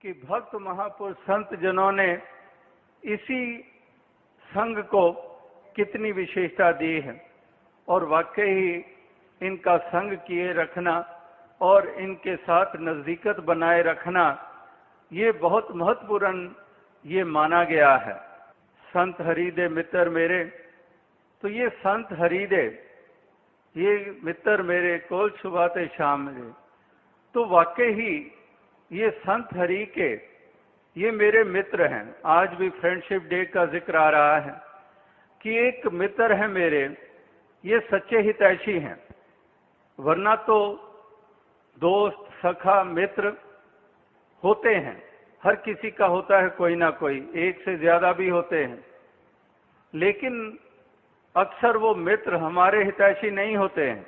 कि भक्त महापुरुष संत जनों ने इसी संघ को कितनी विशेषता दी है और वाकई ही इनका संग किए रखना और इनके साथ नजदीकत बनाए रखना ये बहुत महत्वपूर्ण ये माना गया है। संत हरिदे मित्र मेरे, तो ये संत हरिदे ये मित्र मेरे कोल छुबाते शाम मेरे, तो वाकई ही ये संत हरि के ये मेरे मित्र हैं। आज भी फ्रेंडशिप डे का जिक्र आ रहा है कि एक मित्र है मेरे, ये सच्चे हितैषी हैं। वरना तो दोस्त सखा मित्र होते हैं, हर किसी का होता है कोई ना कोई, एक से ज्यादा भी होते हैं, लेकिन अक्सर वो मित्र हमारे हितैषी नहीं होते हैं।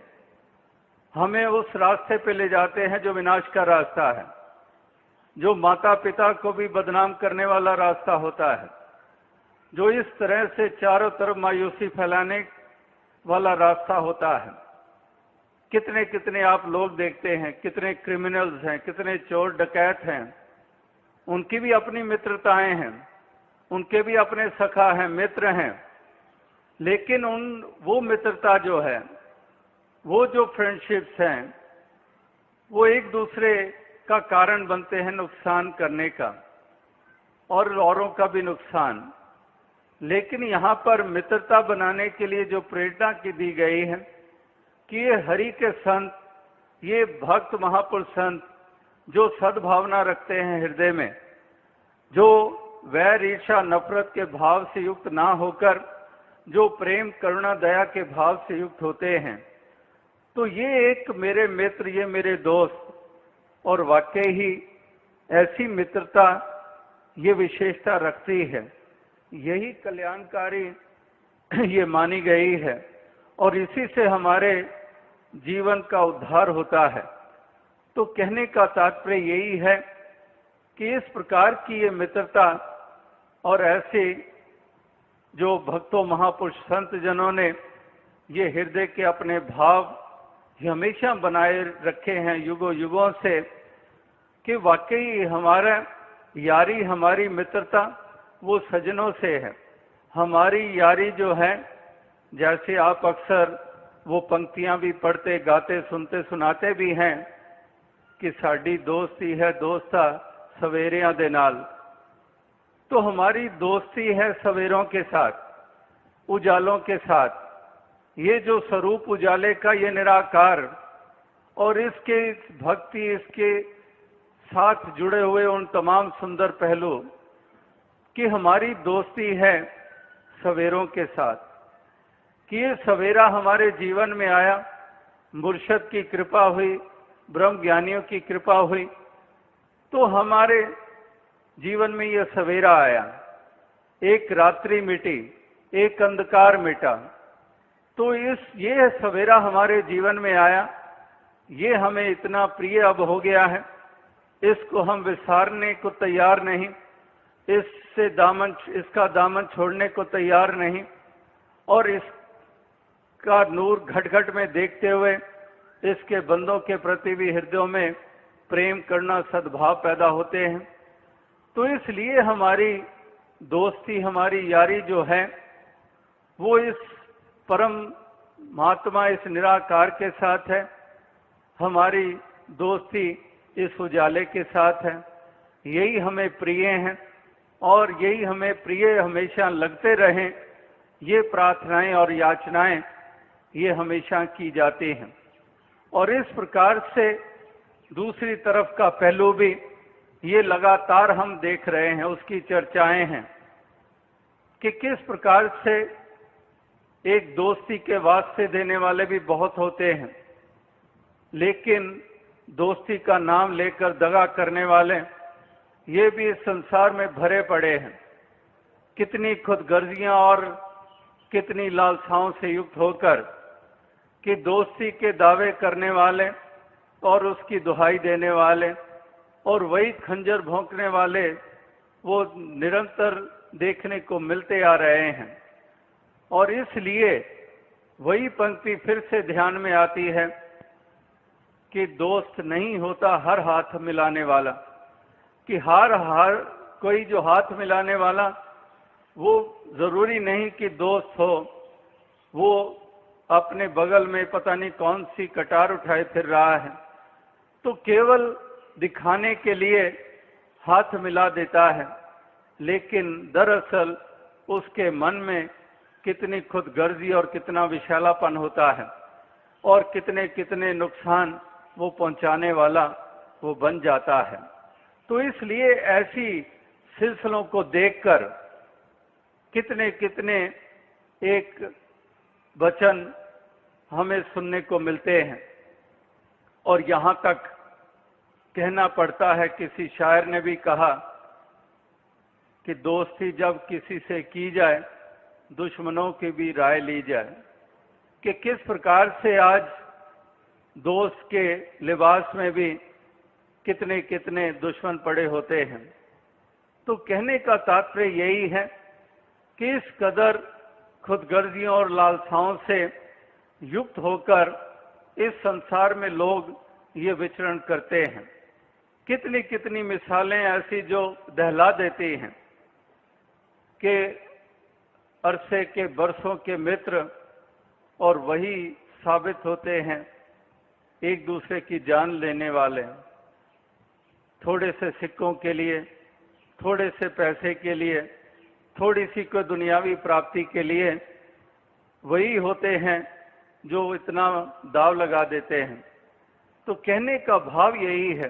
हमें उस रास्ते पे ले जाते हैं जो विनाश का रास्ता है, जो माता पिता को भी बदनाम करने वाला रास्ता होता है, जो इस तरह से चारों तरफ मायूसी फैलाने वाला रास्ता होता है। कितने कितने आप लोग देखते हैं, कितने क्रिमिनल्स हैं, कितने चोर डकैत हैं, उनकी भी अपनी मित्रताएं हैं, उनके भी अपने सखा हैं, मित्र हैं, लेकिन वो मित्रता जो है, वो जो फ्रेंडशिप्स हैं, वो एक दूसरे का कारण बनते हैं नुकसान करने का और औरों का भी नुकसान। लेकिन यहाँ पर मित्रता बनाने के लिए जो प्रेरणा की दी गई है कि ये हरि के संत, ये भक्त महापुरुष संत जो सद्भावना रखते हैं हृदय में, जो वैर ईर्ष्या नफरत के भाव से युक्त ना होकर जो प्रेम करुणा दया के भाव से युक्त होते हैं, तो ये एक मेरे मित्र, ये मेरे दोस्त, और वाकई ही ऐसी मित्रता ये विशेषता रखती है, यही कल्याणकारी ये मानी गई है और इसी से हमारे जीवन का उद्धार होता है। तो कहने का तात्पर्य यही है कि इस प्रकार की ये मित्रता और ऐसे जो भक्तों महापुरुष संत जनों ने ये हृदय के अपने भाव ये हमेशा बनाए रखे हैं युगों युगों से, कि वाकई हमारा यारी, हमारी मित्रता वो सज्जनों से है। हमारी यारी जो है, जैसे आप अक्सर वो पंक्तियां भी पढ़ते गाते सुनते सुनाते भी हैं कि साड़ी दोस्ती है दोस्ता सवेरियां दे नाल, तो हमारी दोस्ती है सवेरों के साथ, उजालों के साथ। ये जो स्वरूप उजाले का ये निराकार और इसके भक्ति, इसके साथ जुड़े हुए उन तमाम सुंदर पहलू कि हमारी दोस्ती है सवेरों के साथ, कि ये सवेरा हमारे जीवन में आया, मुर्शद की कृपा हुई, ब्रह्म ज्ञानियों की कृपा हुई, तो हमारे जीवन में ये सवेरा आया, एक रात्रि मिटी, एक अंधकार मिटा। तो ये सवेरा हमारे जीवन में आया, ये हमें इतना प्रिय अब हो गया है, इसको हम विसारने को तैयार नहीं, इसका दामन छोड़ने को तैयार नहीं, और इसका नूर घट घट में देखते हुए इसके बंदों के प्रति भी हृदयों में प्रेम करना, सद्भाव पैदा होते हैं। तो इसलिए हमारी दोस्ती, हमारी यारी जो है वो इस परम महात्मा, इस निराकार के साथ है, हमारी दोस्ती इस उजाले के साथ है। यही हमें प्रिय है और यही हमें प्रिय हमेशा लगते रहें, ये प्रार्थनाएं और याचनाएं ये हमेशा की जाती हैं। और इस प्रकार से दूसरी तरफ का पहलू भी ये लगातार हम देख रहे हैं, उसकी चर्चाएं हैं कि किस प्रकार से एक दोस्ती के वास्ते देने वाले भी बहुत होते हैं, लेकिन दोस्ती का नाम लेकर दगा करने वाले ये भी इस संसार में भरे पड़े हैं। कितनी खुदगर्जियां और कितनी लालसाओं से युक्त होकर कि दोस्ती के दावे करने वाले और उसकी दुहाई देने वाले और वही खंजर भोंकने वाले वो निरंतर देखने को मिलते आ रहे हैं। और इसलिए वही पंक्ति फिर से ध्यान में आती है कि दोस्त नहीं होता हर हाथ मिलाने वाला। कि हर कोई जो हाथ मिलाने वाला वो जरूरी नहीं कि दोस्त हो, वो अपने बगल में पता नहीं कौन सी कटार उठाए फिर रहा है, तो केवल दिखाने के लिए हाथ मिला देता है, लेकिन दरअसल उसके मन में कितनी खुदगर्जी और कितना विशालापन होता है और कितने कितने नुकसान वो पहुंचाने वाला वो बन जाता है। तो इसलिए ऐसी सिलसिलों को देखकर कितने कितने एक वचन हमें सुनने को मिलते हैं, और यहाँ तक कहना पड़ता है, किसी शायर ने भी कहा कि दोस्ती जब किसी से की जाए दुश्मनों की भी राय ली जाए, कि किस प्रकार से आज दोस्त के लिबास में भी कितने कितने दुश्मन पड़े होते हैं। तो कहने का तात्पर्य यही है कि इस कदर खुदगर्जियों और लालसाओं से युक्त होकर इस संसार में लोग ये विचरण करते हैं। कितनी कितनी मिसालें ऐसी जो दहला देती हैं कि अरसे के बरसों के मित्र और वही साबित होते हैं एक दूसरे की जान लेने वाले। थोड़े से सिक्कों के लिए, थोड़े से पैसे के लिए, थोड़ी सी कोई दुनियावी प्राप्ति के लिए वही होते हैं जो इतना दाव लगा देते हैं। तो कहने का भाव यही है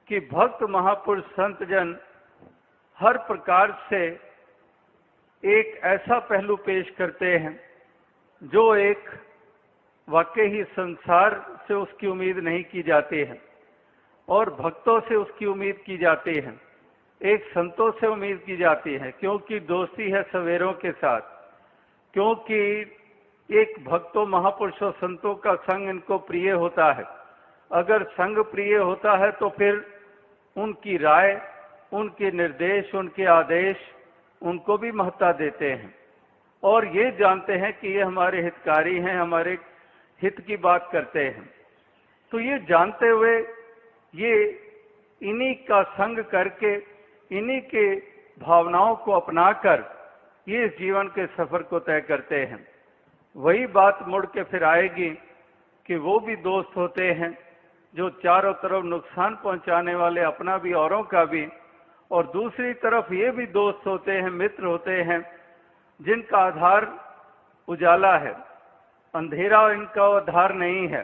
कि भक्त महापुरुष संत जन हर प्रकार से एक ऐसा पहलू पेश करते हैं जो एक वाकई ही संसार से उसकी उम्मीद नहीं की जाती है और भक्तों से उसकी उम्मीद की जाती है, एक संतों से उम्मीद की जाती है, क्योंकि दोस्ती है सवेरों के साथ, क्योंकि एक भक्तों महापुरुषों संतों का संग इनको प्रिय होता है। अगर संग प्रिय होता है तो फिर उनकी राय, उनके निर्देश, उनके आदेश उनको भी महत्ता देते हैं और ये जानते हैं कि ये हमारे हितकारी हैं, हमारे हित की बात करते हैं। तो ये जानते हुए ये इन्हीं का संग करके, इन्हीं के भावनाओं को अपनाकर ये इस जीवन के सफर को तय करते हैं। वही बात मुड़ के फिर आएगी कि वो भी दोस्त होते हैं जो चारों तरफ नुकसान पहुंचाने वाले, अपना भी औरों का भी, और दूसरी तरफ ये भी दोस्त होते हैं, मित्र होते हैं जिनका आधार उजाला है, अंधेरा इनका आधार नहीं है,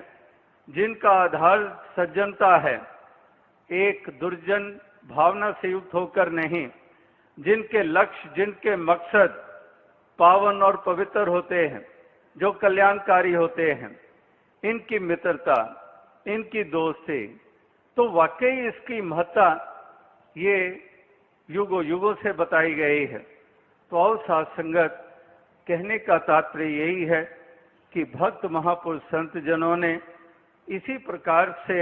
जिनका आधार सज्जनता है, एक दुर्जन भावना से युक्त होकर नहीं, जिनके लक्ष्य, जिनके मकसद पावन और पवित्र होते हैं, जो कल्याणकारी होते हैं, इनकी मित्रता, इनकी दोस्ती, तो वाकई इसकी महत्ता ये युगों युगों से बताई गई है। तो और साथ संगत कहने का तात्पर्य यही है कि भक्त महापुरुष संत जनों ने इसी प्रकार से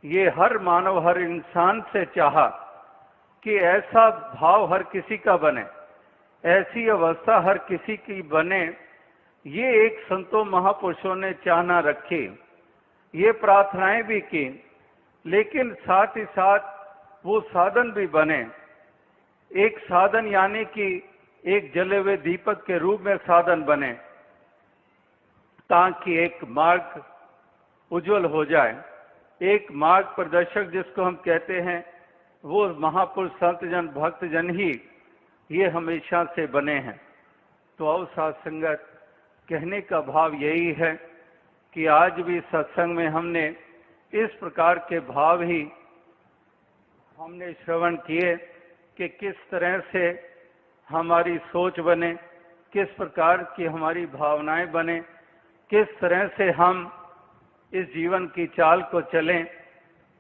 ये हर मानव, हर इंसान से चाहा कि ऐसा भाव हर किसी का बने, ऐसी अवस्था हर किसी की बने। ये एक संतों महापुरुषों ने चाहना रखी, ये प्रार्थनाएं भी की, लेकिन साथ ही साथ वो साधन भी बने। एक साधन यानी कि एक जले हुए दीपक के रूप में साधन बने, ताकि एक मार्ग उज्जवल हो जाए। एक मार्ग प्रदर्शक जिसको हम कहते हैं, वो महापुरुष संत जन, भक्त जन ही ये हमेशा से बने हैं। तो और साथ संगत कहने का भाव यही है कि आज भी सत्संग में हमने इस प्रकार के भाव ही हमने श्रवण किए कि किस तरह से हमारी सोच बने, किस प्रकार की हमारी भावनाएं बने, किस तरह से हम इस जीवन की चाल को चलें,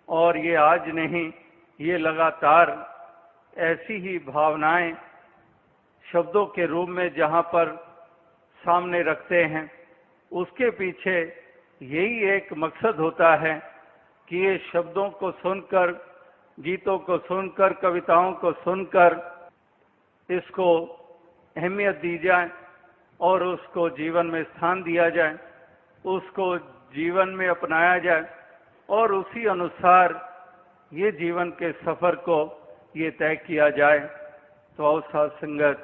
और ये आज नहीं, ये लगातार ऐसी ही भावनाएं शब्दों के रूप में जहाँ पर सामने रखते हैं, उसके पीछे यही एक मकसद होता है कि ये शब्दों को सुनकर, गीतों को सुनकर, कविताओं को सुनकर इसको अहमियत दी जाए और उसको जीवन में स्थान दिया जाए, उसको जीवन में अपनाया जाए और उसी अनुसार ये जीवन के सफर को ये तय किया जाए। तो आओ साध संगत,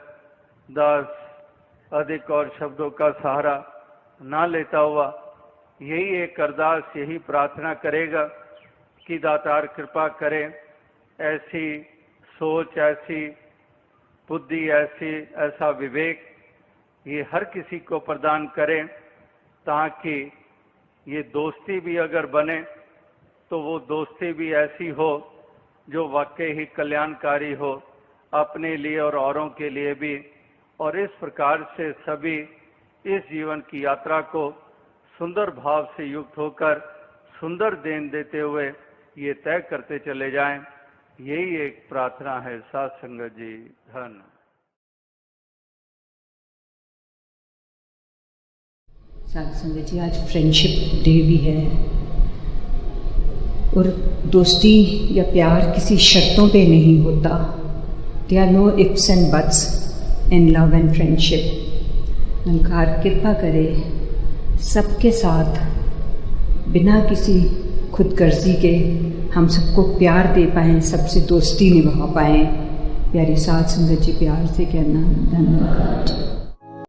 दास अधिक और शब्दों का सहारा ना लेता हुआ यही एक अरदास, यही प्रार्थना करेगा कि दातार कृपा करे, ऐसी सोच, ऐसी बुद्धि, ऐसा विवेक ये हर किसी को प्रदान करें, ताकि ये दोस्ती भी अगर बने तो वो दोस्ती भी ऐसी हो जो वाकई ही कल्याणकारी हो, अपने लिए और औरों के लिए भी। और इस प्रकार से सभी इस जीवन की यात्रा को सुंदर भाव से युक्त होकर सुंदर देन देते हुए ये तय करते चले जाएं। यही एक प्रार्थना है साध संगत जी। धन। साध संगत जी, आज फ्रेंडशिप डे भी है और दोस्ती या प्यार किसी शर्तों पे नहीं होता। There are no ifs and buts in love and friendship. Nirankar कृपा करे सबके साथ बिना किसी खुदगर्जी के हम सबको प्यार दे पाएँ, सबसे दोस्ती निभा पाएँ। प्यारी साध संगत जी, प्यार से कहना धन्यवाद।